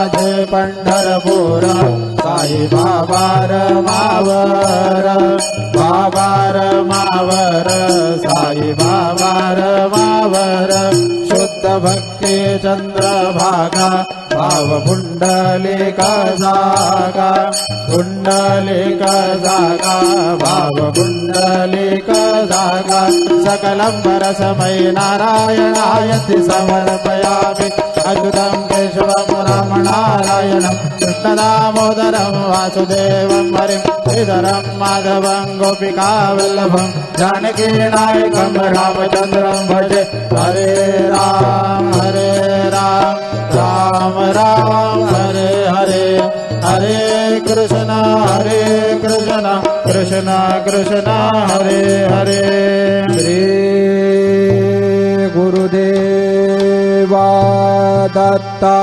माझे पंढरपूर साई बाबा रमावर बाबा रमावर साई बाबा रमावर शुद्ध भक्ती चंद्रभागा भाव पुंडलिक जागा पुंडलिक जागा भाव पुंडलिक जागा सकलं परस्मै नारायणायति समर्पयामि अच्युतं केशवं राम नारायणं कृष्णदामोदरं वासुदेवं हरिं श्रीधरं माधवं गोपिकावल्लभं जानकीनायकं रामचन्द्रं भजे हरे राम राम राम हरे हरे हरे कृष्ण कृष्ण कृष्ण हरे हरे श्री गुरुदेवा दत्ता।